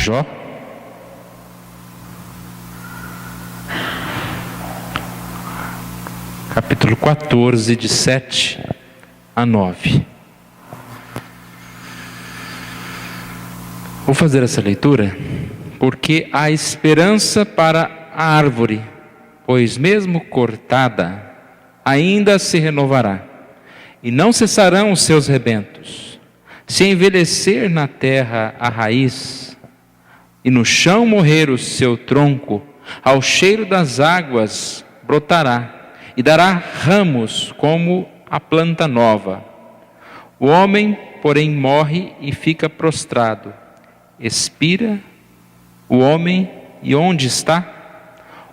Jó. Capítulo 14, de 7 a 9. Vou fazer essa leitura porque há esperança para a árvore, pois mesmo cortada, ainda se renovará, e não cessarão os seus rebentos. Se envelhecer na terra a raiz, e no chão morrer o seu tronco, ao cheiro das águas brotará, e dará ramos como a planta nova. O homem, porém, morre e fica prostrado. Expira o homem, e onde está?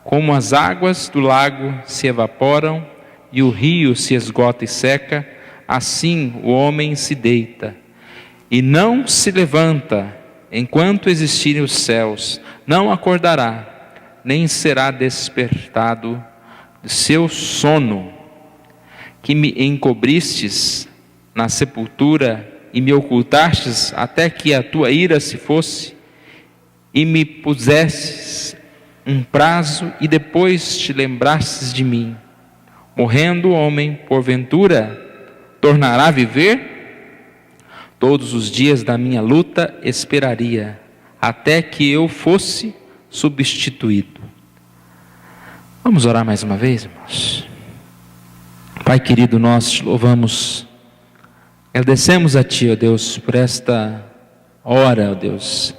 Como as águas do lago se evaporam, e o rio se esgota e seca, assim o homem se deita, e não se levanta, enquanto existirem os céus, não acordará, nem será despertado de seu sono. Que me encobristes na sepultura e me ocultastes até que a tua ira se fosse, e me pusestes um prazo e depois te lembrastes de mim. Morrendo o homem, porventura, tornará a viver? Todos os dias da minha luta esperaria, até que eu fosse substituído. Vamos orar mais uma vez, irmãos? Pai querido, nós te louvamos, agradecemos a Ti, ó Deus, por esta hora, ó Deus.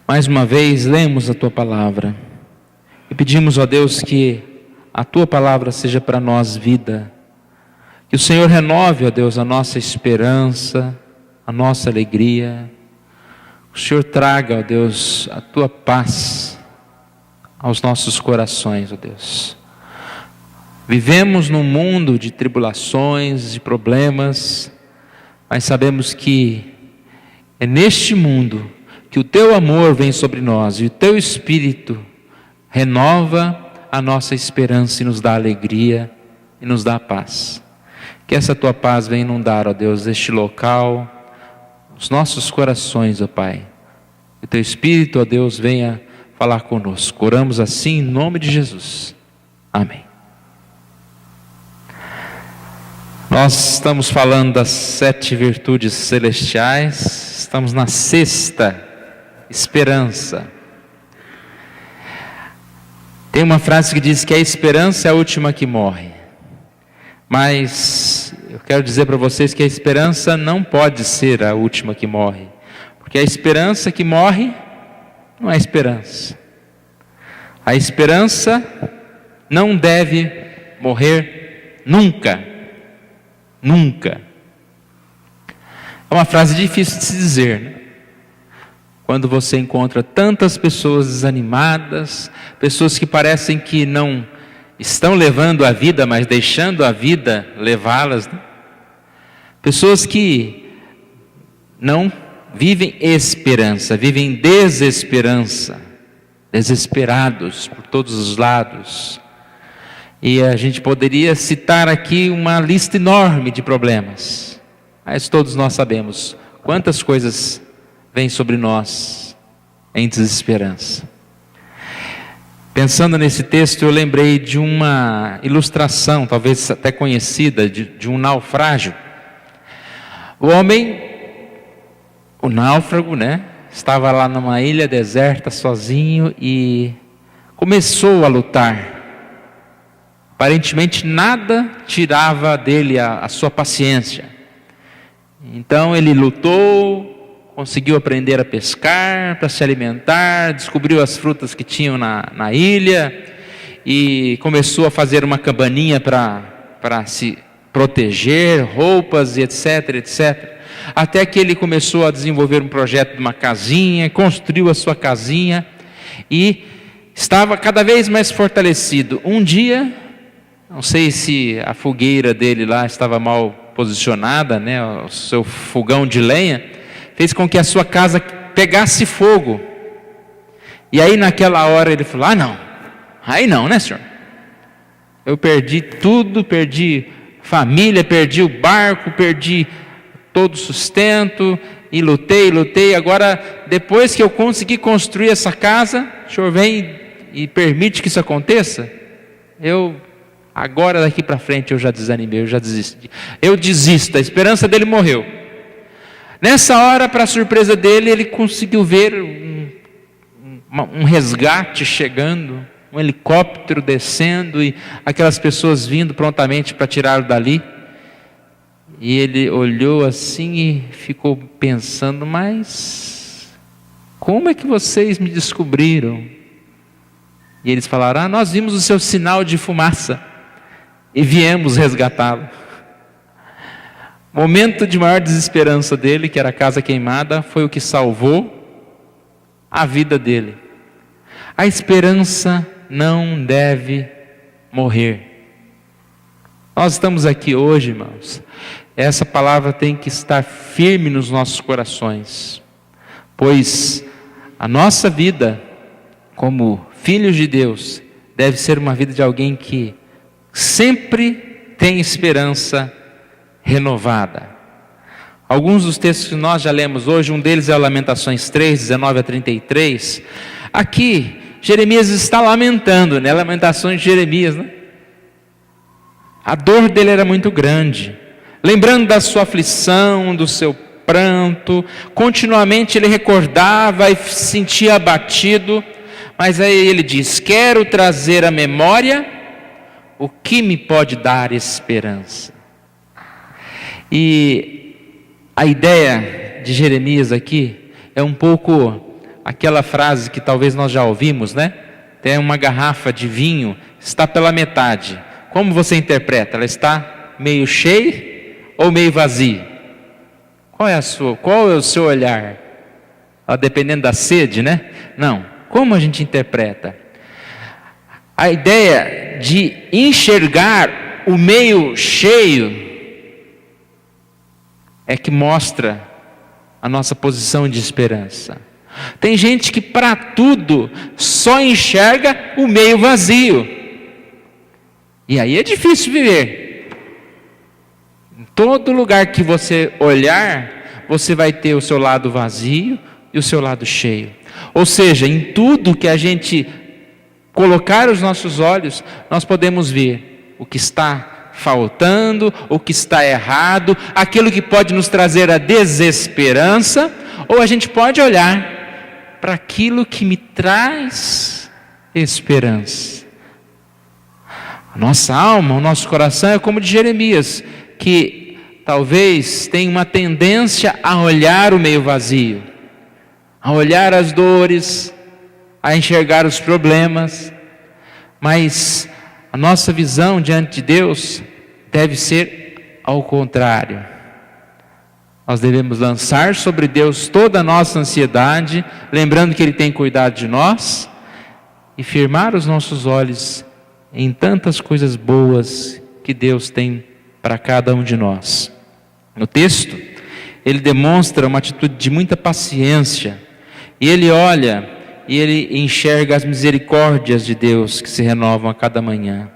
Mais uma vez, lemos a Tua palavra e pedimos, ó Deus, que a Tua palavra seja para nós vida. Que o Senhor renove, ó Deus, a nossa esperança, a nossa alegria. O Senhor traga, ó Deus, a Tua paz aos nossos corações, ó Deus. Vivemos num mundo de tribulações, de problemas, mas sabemos que é neste mundo que o Teu amor vem sobre nós e o Teu Espírito renova a nossa esperança e nos dá alegria e nos dá paz. Que essa Tua paz venha inundar, ó Deus, este local, os nossos corações, ó Pai. Que o Teu Espírito, ó Deus, venha falar conosco. Oramos assim em nome de Jesus. Amém. Nós estamos falando das 7 virtudes celestiais. Estamos na 6ª, esperança. Tem uma frase que diz que a esperança é a última que morre. Mas eu quero dizer para vocês que a esperança não pode ser a última que morre. Porque a esperança que morre não é esperança. A esperança não deve morrer nunca. Nunca. É uma frase difícil de se dizer, né? Quando você encontra tantas pessoas desanimadas, pessoas que parecem que não estão levando a vida, mas deixando a vida levá-las, né? Pessoas que não vivem esperança, vivem desesperança, desesperados por todos os lados. E a gente poderia citar aqui uma lista enorme de problemas, mas todos nós sabemos quantas coisas vêm sobre nós em desesperança. Pensando nesse texto, eu lembrei de uma ilustração, talvez até conhecida, de um naufrágio. O homem, o náufrago, né, estava lá numa ilha deserta, sozinho, e começou a lutar. Aparentemente nada tirava dele a sua paciência. Então ele lutou, conseguiu aprender a pescar, para se alimentar, descobriu as frutas que tinham na ilha, e começou a fazer uma cabaninha para se proteger, roupas e etc, etc. Até que ele começou a desenvolver um projeto de uma casinha, construiu a sua casinha, e estava cada vez mais fortalecido. Um dia, não sei se a fogueira dele lá estava mal posicionada, né, o seu fogão de lenha, fez com que a sua casa pegasse fogo. E aí naquela hora ele falou: aí não, né, senhor? Eu perdi tudo, perdi família, perdi o barco, perdi todo o sustento, e lutei, agora depois que eu consegui construir essa casa, o Senhor vem e permite que isso aconteça? Agora daqui para frente eu já desanimei, eu já desisti. Eu desisto, a esperança dele morreu. Nessa hora, para surpresa dele, ele conseguiu ver um resgate chegando, um helicóptero descendo e aquelas pessoas vindo prontamente para tirá-lo dali. E ele olhou assim e ficou pensando: mas como é que vocês me descobriram? E eles falaram: nós vimos o seu sinal de fumaça e viemos resgatá-lo. Momento de maior desesperança dele, que era a casa queimada, foi o que salvou a vida dele. A esperança não deve morrer. Nós estamos aqui hoje, irmãos. Essa palavra tem que estar firme nos nossos corações, pois a nossa vida, como filhos de Deus, deve ser uma vida de alguém que sempre tem esperança renovada. Alguns dos textos que nós já lemos hoje, um deles é o Lamentações 3, 19 a 33. Aqui, Jeremias está lamentando, né? Lamentações de Jeremias, né? A dor dele era muito grande, lembrando da sua aflição, do seu pranto, continuamente ele recordava e se sentia abatido, mas aí ele diz: quero trazer à memória o que me pode dar esperança. E a ideia de Jeremias aqui é um pouco aquela frase que talvez nós já ouvimos, né? Tem uma garrafa de vinho, está pela metade. Como você interpreta? Ela está meio cheia ou meio vazia? Qual é o seu olhar? Dependendo da sede, né? Não. Como a gente interpreta? A ideia de enxergar o meio cheio é que mostra a nossa posição de esperança. Tem gente que para tudo só enxerga o meio vazio. E aí é difícil viver. Em todo lugar que você olhar, você vai ter o seu lado vazio e o seu lado cheio. Ou seja, em tudo que a gente colocar os nossos olhos, nós podemos ver o que está faltando, o que está errado, aquilo que pode nos trazer a desesperança, ou a gente pode olhar para aquilo que me traz esperança. A nossa alma, o nosso coração é como de Jeremias, que talvez tenha uma tendência a olhar o meio vazio, a olhar as dores, a enxergar os problemas, mas a nossa visão diante de Deus deve ser ao contrário. Nós devemos lançar sobre Deus toda a nossa ansiedade, lembrando que Ele tem cuidado de nós, e firmar os nossos olhos em tantas coisas boas que Deus tem para cada um de nós. No texto, ele demonstra uma atitude de muita paciência, e ele olha e ele enxerga as misericórdias de Deus que se renovam a cada manhã.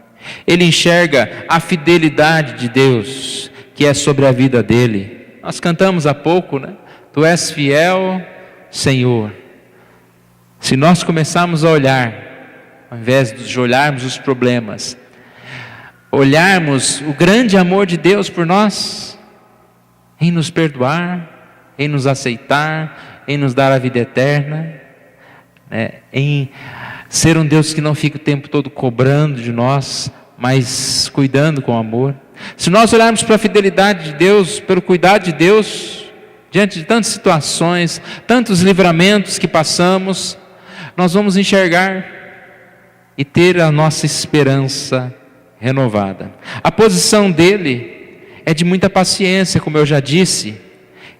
Ele enxerga a fidelidade de Deus que é sobre a vida dele. Nós cantamos há pouco, né? Tu és fiel, Senhor. Se nós começarmos a olhar, ao invés de olharmos os problemas, olharmos o grande amor de Deus por nós, em nos perdoar, em nos aceitar, em nos dar a vida eterna, né? Em ser um Deus que não fica o tempo todo cobrando de nós, mas cuidando com amor. Se nós olharmos para a fidelidade de Deus, pelo cuidado de Deus, diante de tantas situações, tantos livramentos que passamos, nós vamos enxergar e ter a nossa esperança renovada. A posição dele é de muita paciência, como eu já disse.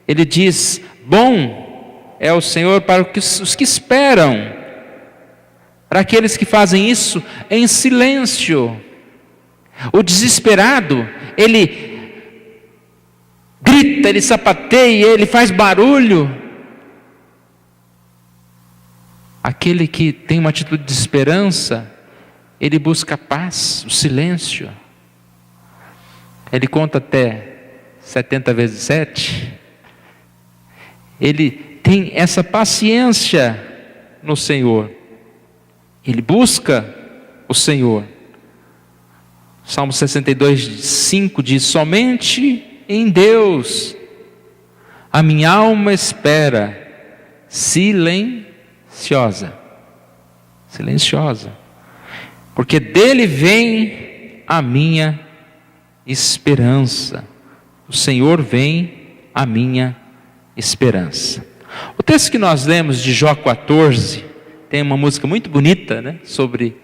Ele diz: bom é o Senhor para os que esperam, para aqueles que fazem isso em silêncio. O desesperado, ele grita, ele sapateia, ele faz barulho. Aquele que tem uma atitude de esperança, ele busca a paz, o silêncio. Ele conta até 70 vezes 7. ele tem essa paciência no Senhor, ele busca o Senhor. Salmo 62:5 diz: somente em Deus a minha alma espera, silenciosa, porque dele vem a minha esperança. O Senhor vem a minha esperança. O texto que nós lemos de Jó 14, tem uma música muito bonita, né, sobre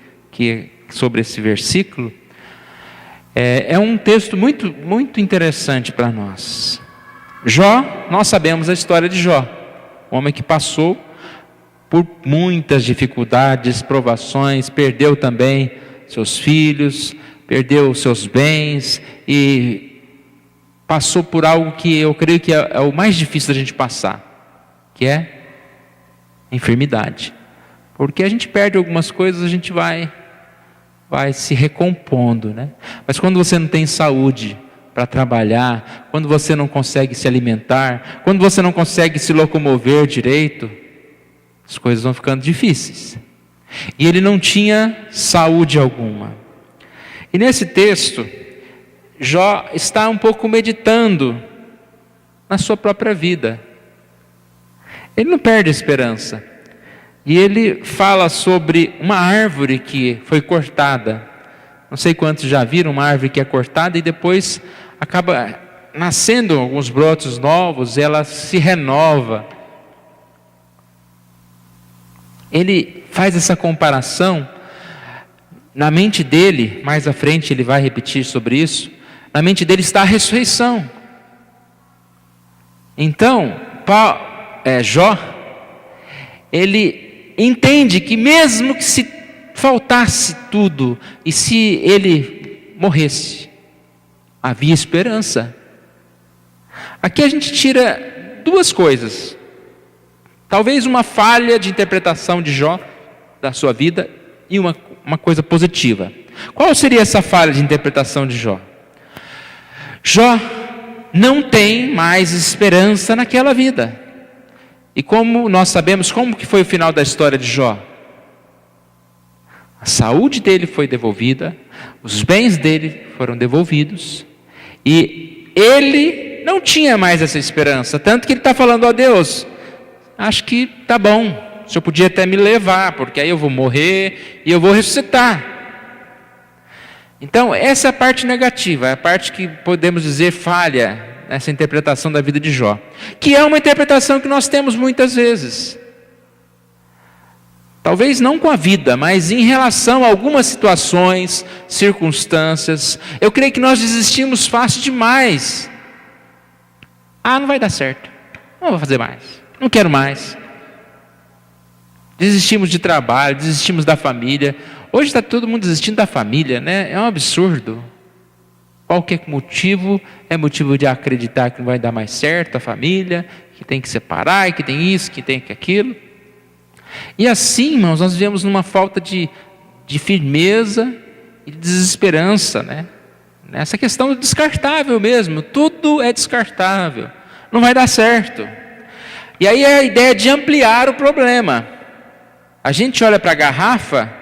esse versículo. É um texto muito, muito interessante para nós. Jó, nós sabemos a história de Jó, um homem que passou por muitas dificuldades, provações, perdeu também seus filhos, perdeu seus bens e passou por algo que eu creio que é o mais difícil da gente passar, que é enfermidade. Porque a gente perde algumas coisas, a gente vai se recompondo, né? Mas quando você não tem saúde para trabalhar, quando você não consegue se alimentar, quando você não consegue se locomover direito, as coisas vão ficando difíceis. E ele não tinha saúde alguma. E nesse texto, Jó está um pouco meditando na sua própria vida. Ele não perde a esperança. E ele fala sobre uma árvore que foi cortada. Não sei quantos já viram uma árvore que é cortada e depois acaba nascendo alguns brotos novos, ela se renova. Ele faz essa comparação. Na mente dele, mais à frente ele vai repetir sobre isso, na mente dele está a ressurreição. Então, Jó, ele entende que mesmo que se faltasse tudo, e se ele morresse, havia esperança. Aqui a gente tira duas coisas, talvez uma falha de interpretação de Jó, da sua vida, e uma coisa positiva. Qual seria essa falha de interpretação de Jó? Jó não tem mais esperança naquela vida. E como nós sabemos, como que foi o final da história de Jó? A saúde dele foi devolvida, os bens dele foram devolvidos, e ele não tinha mais essa esperança, tanto que ele está falando: ó Deus, acho que tá bom, o Senhor podia até me levar, porque aí eu vou morrer e eu vou ressuscitar. Então essa é a parte negativa, é a parte que podemos dizer falha nessa interpretação da vida de Jó, que é uma interpretação que nós temos muitas vezes. Talvez não com a vida, mas em relação a algumas situações, circunstâncias. Eu creio que nós desistimos fácil demais. Não vai dar certo, não vou fazer mais, não quero mais. Desistimos de trabalho, desistimos da família. Hoje está todo mundo desistindo da família, né? É um absurdo. Qualquer motivo é motivo de acreditar que não vai dar mais certo a família, que tem que separar, que tem isso, que tem aquilo. E assim, irmãos, nós vivemos numa falta de firmeza e de desesperança, né? Essa questão do descartável mesmo, tudo é descartável, não vai dar certo. E aí é a ideia de ampliar o problema. A gente olha para a garrafa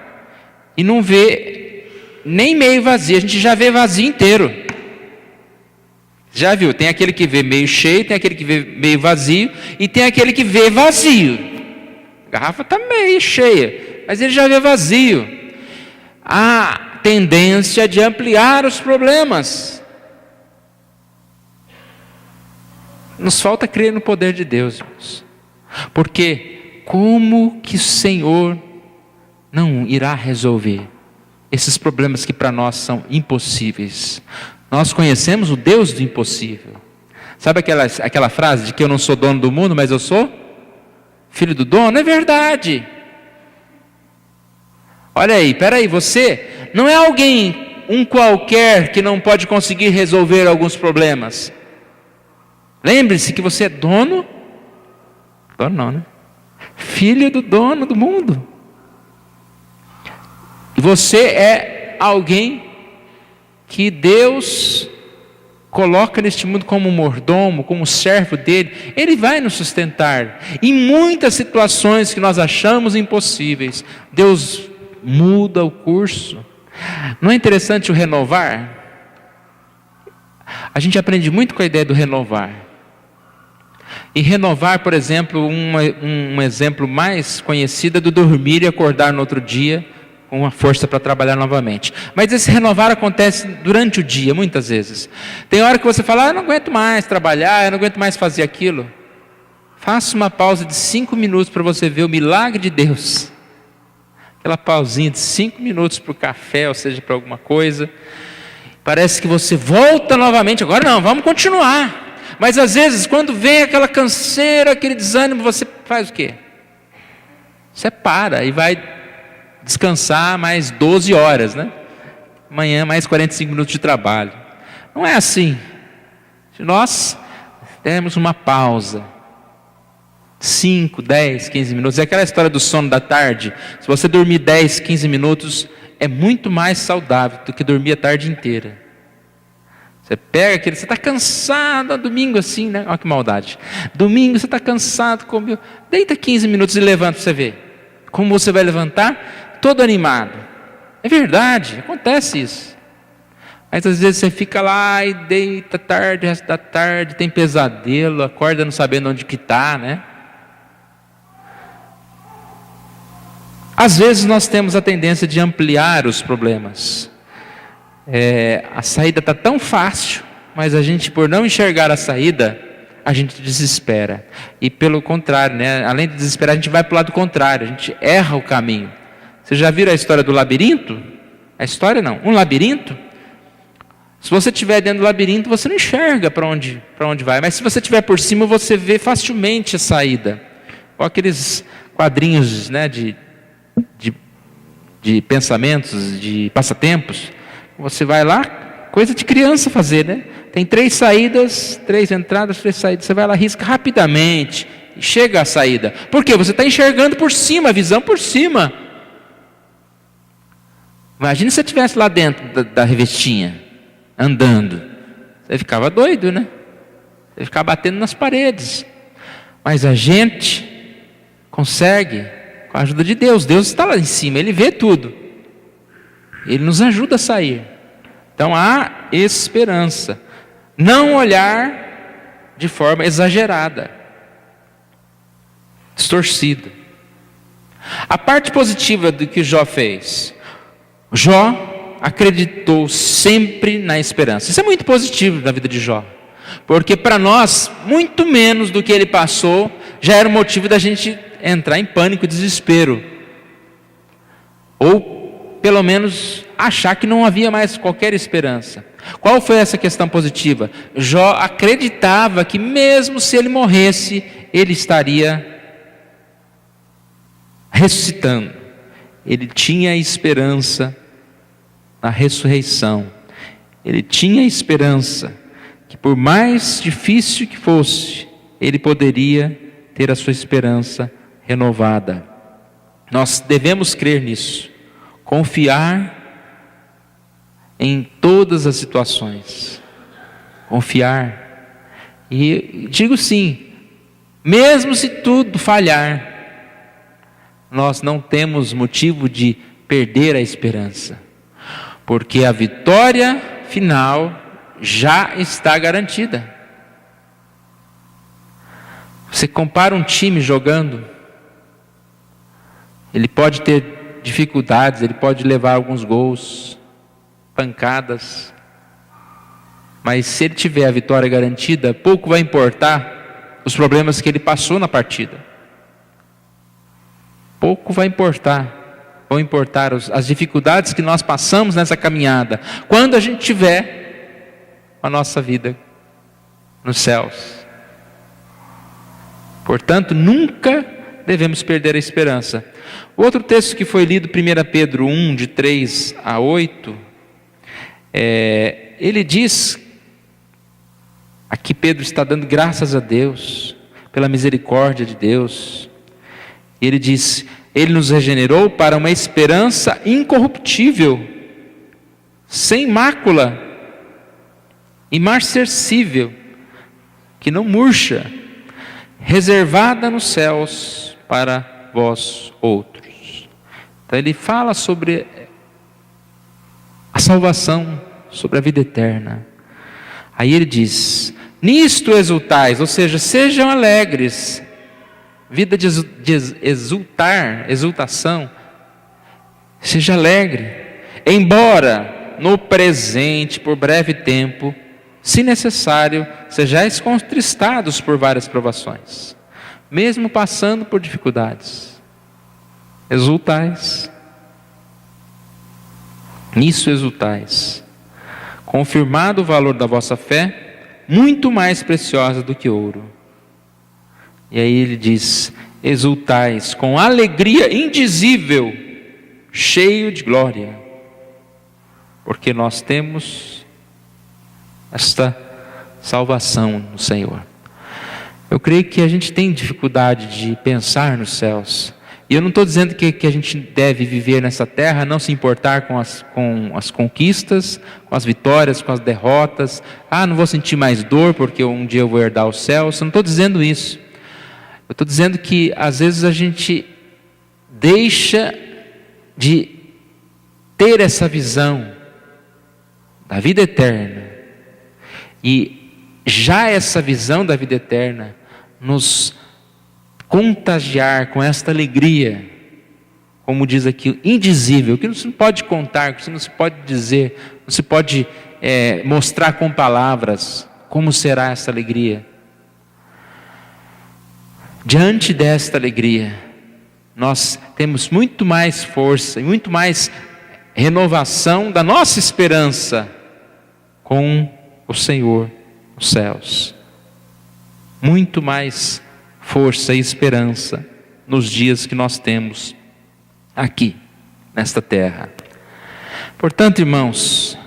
e não vê nem meio vazio, a gente já vê vazio inteiro. Já viu? Tem aquele que vê meio cheio, tem aquele que vê meio vazio, e tem aquele que vê vazio. A garrafa está meio cheia, mas ele já vê vazio. Há tendência de ampliar os problemas. Nos falta crer no poder de Deus, irmãos. Porque como que o Senhor não irá resolver esses problemas que para nós são impossíveis? Nós conhecemos o Deus do impossível. Sabe aquela frase de que eu não sou dono do mundo, mas eu sou filho do dono? É verdade. Olha aí, peraí, você não é alguém, um qualquer, que não pode conseguir resolver alguns problemas. Lembre-se que você é dono não, né? Filho do dono do mundo. E você é alguém que Deus coloca neste mundo como mordomo, como servo dele, ele vai nos sustentar. Em muitas situações que nós achamos impossíveis, Deus muda o curso. Não é interessante o renovar? A gente aprende muito com a ideia do renovar. E renovar, por exemplo, um exemplo mais conhecido é do dormir e acordar no outro dia com uma força para trabalhar novamente. Mas esse renovar acontece durante o dia, muitas vezes. Tem hora que você fala, eu não aguento mais trabalhar, eu não aguento mais fazer aquilo. Faça uma pausa de 5 minutos para você ver o milagre de Deus. Aquela pausinha de 5 minutos para o café, ou seja, para alguma coisa. Parece que você volta novamente, agora não, vamos continuar. Mas às vezes, quando vem aquela canseira, aquele desânimo, você faz o quê? Você para e vai descansar mais 12 horas, né? Amanhã mais 45 minutos de trabalho. Não é assim. Se nós dermos uma pausa, 5, 10, 15 minutos, é aquela história do sono da tarde. Se você dormir 10, 15 minutos, é muito mais saudável do que dormir a tarde inteira. Você pega aquele, você está cansado, domingo assim, né? Olha que maldade. Domingo você está cansado, comeu. Deita 15 minutos e levanta para você ver. Como você vai levantar? Todo animado. É verdade, acontece isso. Mas às vezes você fica lá e deita tarde, resto da tarde, tem pesadelo, acorda não sabendo onde que está, né? Às vezes nós temos a tendência de ampliar os problemas. A saída está tão fácil, mas a gente, por não enxergar a saída, a gente desespera. E pelo contrário, né? Além de desesperar, a gente vai para o lado contrário, a gente erra o caminho. Vocês já viram a história do labirinto? A história não, um labirinto. Se você estiver dentro do labirinto, você não enxerga para onde vai. Mas se você estiver por cima, você vê facilmente a saída. Ou aqueles quadrinhos, né, de pensamentos, de passatempos. Você vai lá, coisa de criança fazer, né? Tem 3 saídas, 3 entradas, 3 saídas. Você vai lá, risca rapidamente e chega à saída. Por quê? Você está enxergando por cima, a visão por cima. Imagina se você estivesse lá dentro da revestinha, andando. Você ficava doido, né? Você ficava batendo nas paredes. Mas a gente consegue, com a ajuda de Deus. Deus está lá em cima, Ele vê tudo. Ele nos ajuda a sair. Então há esperança. Não olhar de forma exagerada, distorcida. A parte positiva do que Jó fez. Jó acreditou sempre na esperança. Isso é muito positivo na vida de Jó. Porque para nós, muito menos do que ele passou, já era o motivo da gente entrar em pânico e desespero. Ou, pelo menos, achar que não havia mais qualquer esperança. Qual foi essa questão positiva? Jó acreditava que mesmo se ele morresse, ele estaria ressuscitando. Ele tinha esperança na ressurreição. Ele tinha esperança que por mais difícil que fosse, ele poderia ter a sua esperança renovada. Nós devemos crer nisso, confiar em todas as situações, confiar. E digo sim, mesmo se tudo falhar, nós não temos motivo de perder a esperança, porque a vitória final já está garantida. Você compara um time jogando, ele pode ter dificuldades, ele pode levar alguns gols, pancadas, mas se ele tiver a vitória garantida, pouco vai importar os problemas que ele passou na partida. Pouco vai importar. Vão importar as dificuldades que nós passamos nessa caminhada, quando a gente tiver a nossa vida nos céus. Portanto, nunca devemos perder a esperança. O outro texto que foi lido, 1 Pedro 1, de 3 a 8, ele diz, aqui Pedro está dando graças a Deus, pela misericórdia de Deus. Ele diz: Ele nos regenerou para uma esperança incorruptível, sem mácula, imarcessível, que não murcha, reservada nos céus para vós outros. Então ele fala sobre a salvação, sobre a vida eterna. Aí ele diz: nisto exultais, ou seja, sejam alegres. Vida de exultar, exultação. Seja alegre, embora no presente, por breve tempo, se necessário, sejais contristados por várias provações, mesmo passando por dificuldades. Exultais. Nisso exultais, confirmado o valor da vossa fé, muito mais preciosa do que ouro. E aí ele diz: exultais com alegria indizível, cheio de glória, porque nós temos esta salvação no Senhor. Eu creio que a gente tem dificuldade de pensar nos céus. E eu não estou dizendo que a gente deve viver nessa terra, não se importar com as conquistas, com as vitórias, com as derrotas. Não vou sentir mais dor porque um dia eu vou herdar os céus. Eu não estou dizendo isso. Eu estou dizendo que às vezes a gente deixa de ter essa visão da vida eterna. E já essa visão da vida eterna nos contagiar com esta alegria, como diz aqui, indizível, que não se pode contar, que não se pode dizer, não se pode mostrar com palavras como será essa alegria. Diante desta alegria, nós temos muito mais força e muito mais renovação da nossa esperança com o Senhor nos céus. Muito mais força e esperança nos dias que nós temos aqui, nesta terra. Portanto, irmãos,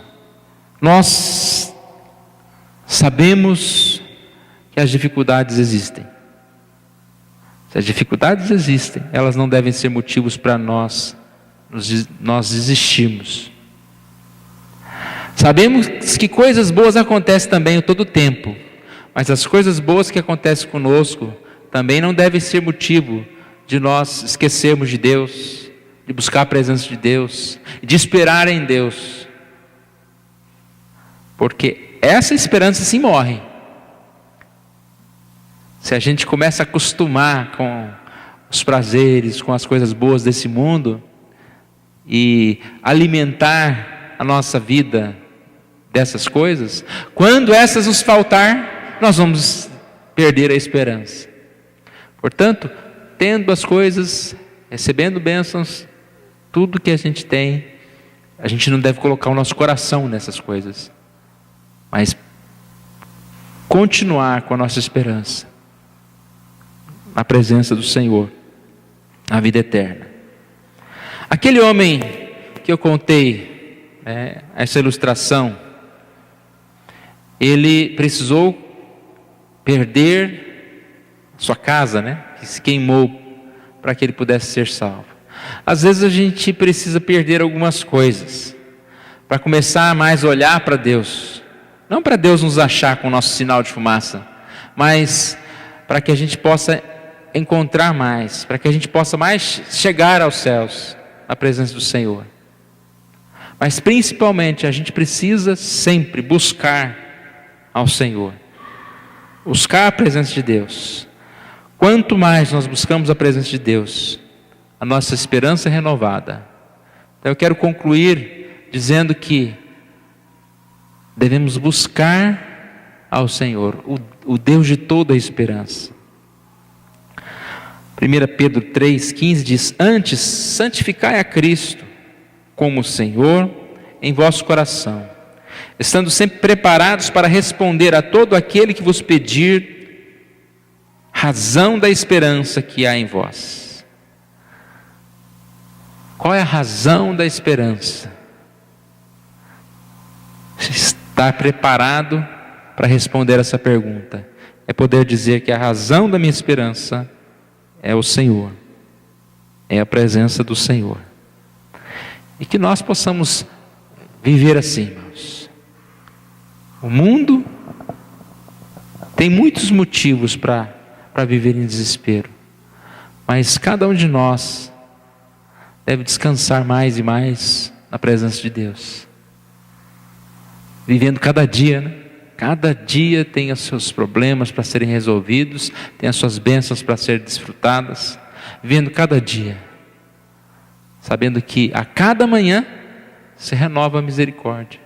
nós sabemos que as dificuldades existem. Se as dificuldades existem, elas não devem ser motivos para nós desistirmos. Sabemos que coisas boas acontecem também a todo tempo, mas as coisas boas que acontecem conosco também não devem ser motivo de nós esquecermos de Deus, de buscar a presença de Deus, de esperar em Deus. Porque essa esperança sim morre. Se a gente começa a acostumar com os prazeres, com as coisas boas desse mundo, e alimentar a nossa vida dessas coisas, quando essas nos faltar, nós vamos perder a esperança. Portanto, tendo as coisas, recebendo bênçãos, tudo que a gente tem, a gente não deve colocar o nosso coração nessas coisas, mas continuar com a nossa esperança na presença do Senhor, na vida eterna. Aquele homem que eu contei, essa ilustração, ele precisou perder sua casa, que se queimou para que ele pudesse ser salvo. Às vezes a gente precisa perder algumas coisas para começar a mais olhar para Deus, não para Deus nos achar com o nosso sinal de fumaça, mas para que a gente possa encontrar mais, para que a gente possa mais chegar aos céus, na presença do Senhor. Mas principalmente a gente precisa sempre buscar ao Senhor, buscar a presença de Deus. Quanto mais nós buscamos a presença de Deus, a nossa esperança é renovada. Então eu quero concluir dizendo que devemos buscar ao Senhor, o Deus de toda a esperança. 1 Pedro 3,15 diz: antes santificai a Cristo como Senhor em vosso coração, estando sempre preparados para responder a todo aquele que vos pedir razão da esperança que há em vós. Qual é a razão da esperança? Estar preparado para responder essa pergunta é poder dizer que a razão da minha esperança é o Senhor, é a presença do Senhor. E que nós possamos viver assim, irmãos. O mundo tem muitos motivos para viver em desespero, mas cada um de nós deve descansar mais e mais na presença de Deus, vivendo cada dia, né? Cada dia tem os seus problemas para serem resolvidos, tem as suas bênçãos para serem desfrutadas, vivendo cada dia, sabendo que a cada manhã se renova a misericórdia.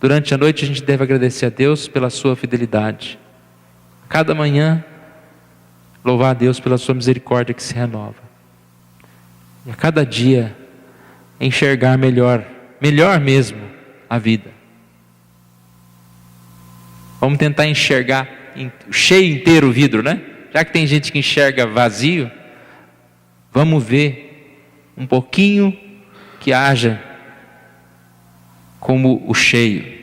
Durante a noite a gente deve agradecer a Deus pela sua fidelidade. Cada manhã, louvar a Deus pela sua misericórdia que se renova. E a cada dia, enxergar melhor mesmo a vida. Vamos tentar enxergar cheio inteiro o vidro, né? Já que tem gente que enxerga vazio, vamos ver um pouquinho que haja como o cheio,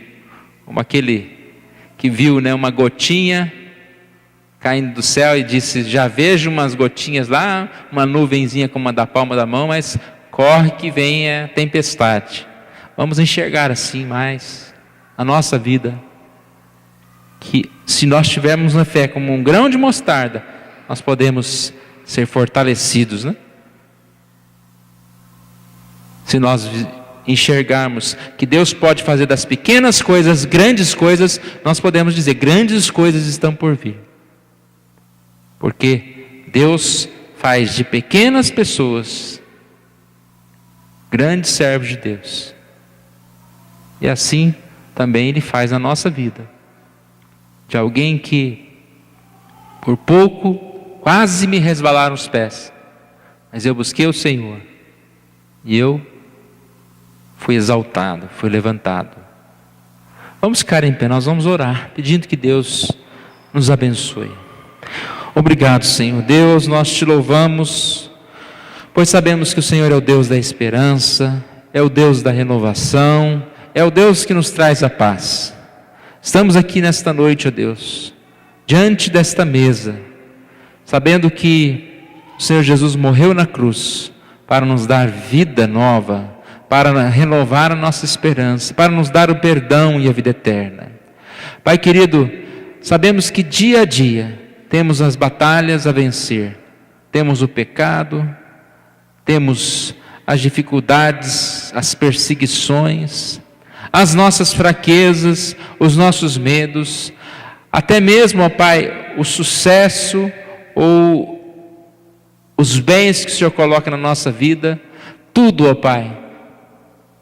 como aquele que viu, né, uma gotinha caindo do céu e disse: já vejo umas gotinhas lá, uma nuvenzinha como a da palma da mão, mas corre que vem a tempestade. Vamos enxergar assim mais a nossa vida, que se nós tivermos na fé como um grão de mostarda, nós podemos ser fortalecidos, né? Se nós enxergarmos que Deus pode fazer das pequenas coisas grandes coisas, nós podemos dizer: grandes coisas estão por vir. Porque Deus faz de pequenas pessoas grandes servos de Deus. E assim também Ele faz na nossa vida. De alguém que por pouco quase me resvalaram os pés, mas eu busquei o Senhor e eu fui exaltado, fui levantado. Vamos ficar em pé, nós vamos orar, pedindo que Deus nos abençoe. Obrigado, Senhor Deus, nós te louvamos, pois sabemos que o Senhor é o Deus da esperança, é o Deus da renovação, é o Deus que nos traz a paz. Estamos aqui nesta noite, ó Deus, diante desta mesa, sabendo que o Senhor Jesus morreu na cruz para nos dar vida nova, para renovar a nossa esperança, para nos dar o perdão e a vida eterna. Pai querido, sabemos que dia a dia temos as batalhas a vencer, temos o pecado, temos as dificuldades, as perseguições, as nossas fraquezas, os nossos medos, até mesmo, ó Pai, o sucesso ou os bens que o Senhor coloca na nossa vida, tudo, ó Pai,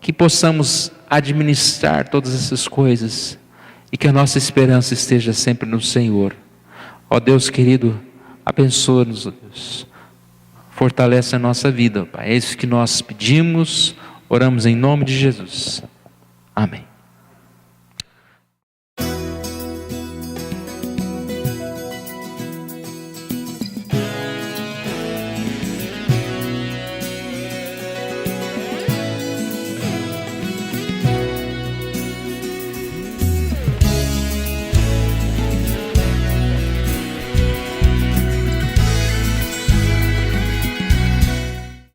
que possamos administrar todas essas coisas e que a nossa esperança esteja sempre no Senhor. Ó Deus querido, abençoa-nos, ó Deus, fortalece a nossa vida, ó Pai. É isso que nós pedimos, oramos em nome de Jesus. Amém.